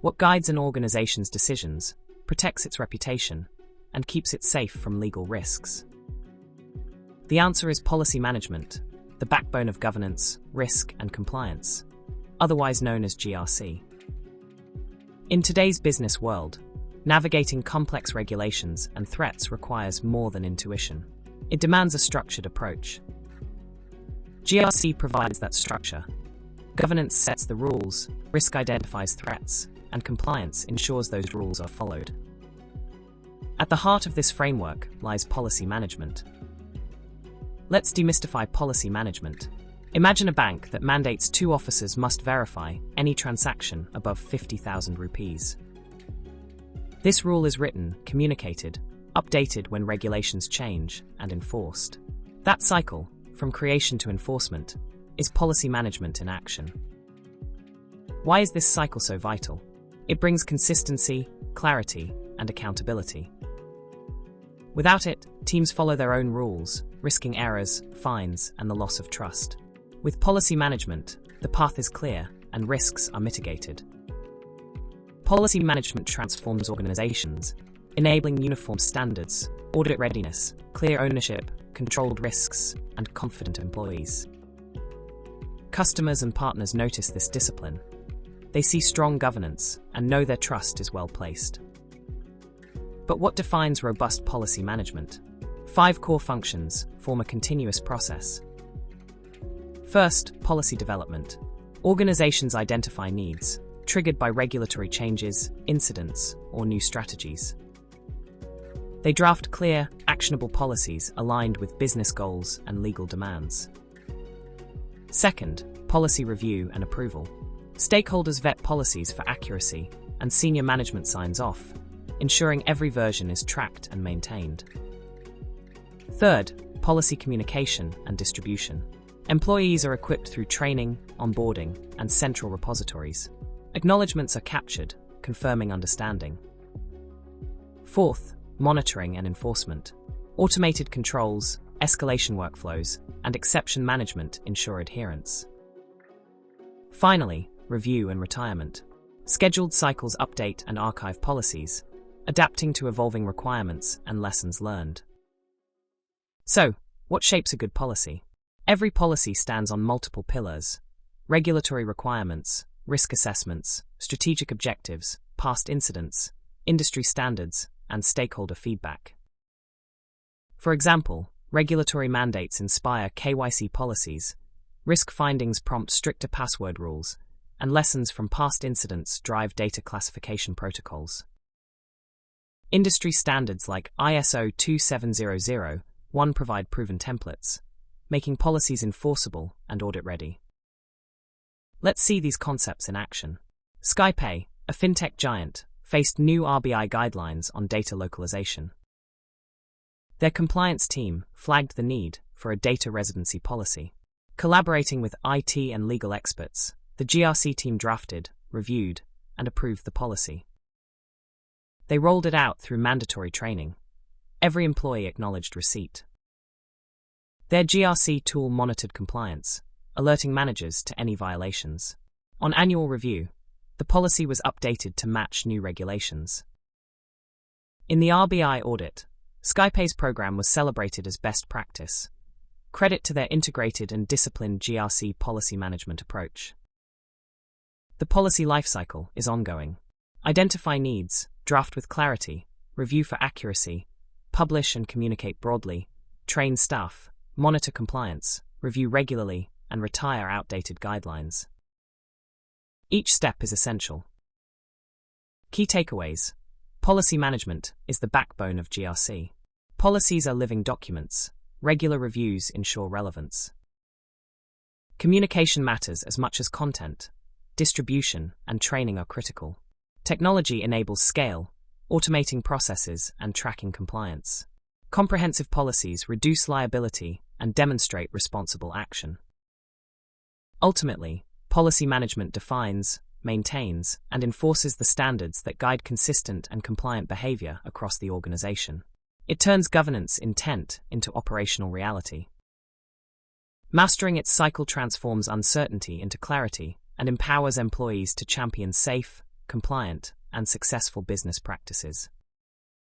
What guides an organization's decisions, protects its reputation, and keeps it safe from legal risks? The answer is policy management, the backbone of governance, risk, and compliance, otherwise known as GRC. In today's business world, navigating complex regulations and threats requires more than intuition. It demands a structured approach. GRC provides that structure. Governance sets the rules, risk identifies threats, and compliance ensures those rules are followed. At the heart of this framework lies policy management. Let's demystify policy management. Imagine a bank that mandates 2 officers must verify any transaction above 50,000 rupees. This rule is written, communicated, updated when regulations change, and enforced. That cycle, from creation to enforcement, is policy management in action. Why is this cycle so vital? It brings consistency, clarity, and accountability. Without it, teams follow their own rules, risking errors, fines, and the loss of trust. With policy management, the path is clear and risks are mitigated. Policy management transforms organizations, enabling uniform standards, audit readiness, clear ownership, controlled risks, and confident employees. Customers and partners notice this discipline. They see strong governance and know their trust is well placed. But what defines robust policy management? 5 core functions form a continuous process. First, policy development. Organizations identify needs, triggered by regulatory changes, incidents, or new strategies. They draft clear, actionable policies aligned with business goals and legal demands. Second, policy review and approval. Stakeholders vet policies for accuracy, and senior management signs off, ensuring every version is tracked and maintained. Third, policy communication and distribution. Employees are equipped through training, onboarding, and central repositories. Acknowledgements are captured, confirming understanding. Fourth, monitoring and enforcement. Automated controls, escalation workflows, and exception management ensure adherence. Finally, review and retirement. Scheduled cycles update and archive policies, adapting to evolving requirements and lessons learned. So, what shapes a good policy? Every policy stands on multiple pillars: regulatory requirements, risk assessments, strategic objectives, past incidents, industry standards, and stakeholder feedback. For example, regulatory mandates inspire KYC policies, risk findings prompt stricter password rules, and lessons from past incidents drive data classification protocols. Industry standards like ISO 27001 provide proven templates, making policies enforceable and audit-ready. Let's see these concepts in action. Skypay, a fintech giant, faced new RBI guidelines on data localization. Their compliance team flagged the need for a data residency policy. Collaborating with IT and legal experts, the GRC team drafted, reviewed, and approved the policy. They rolled it out through mandatory training. Every employee acknowledged receipt. Their GRC tool monitored compliance, alerting managers to any violations. On annual review, the policy was updated to match new regulations. In the RBI audit, Skypay's program was celebrated as best practice. Credit to their integrated and disciplined GRC policy management approach. The policy lifecycle is ongoing. Identify needs, draft with clarity, review for accuracy, publish and communicate broadly, train staff, monitor compliance, review regularly, and retire outdated guidelines. Each step is essential. Key takeaways. Policy management is the backbone of GRC. Policies are living documents. Regular reviews ensure relevance. Communication matters as much as content. Distribution and training are critical. Technology enables scale, automating processes and tracking compliance. Comprehensive policies reduce liability and demonstrate responsible action. Ultimately, policy management defines, maintains, and enforces the standards that guide consistent and compliant behavior across the organization. It turns governance intent into operational reality. Mastering its cycle transforms uncertainty into clarity and empowers employees to champion safe, compliant, and successful business practices.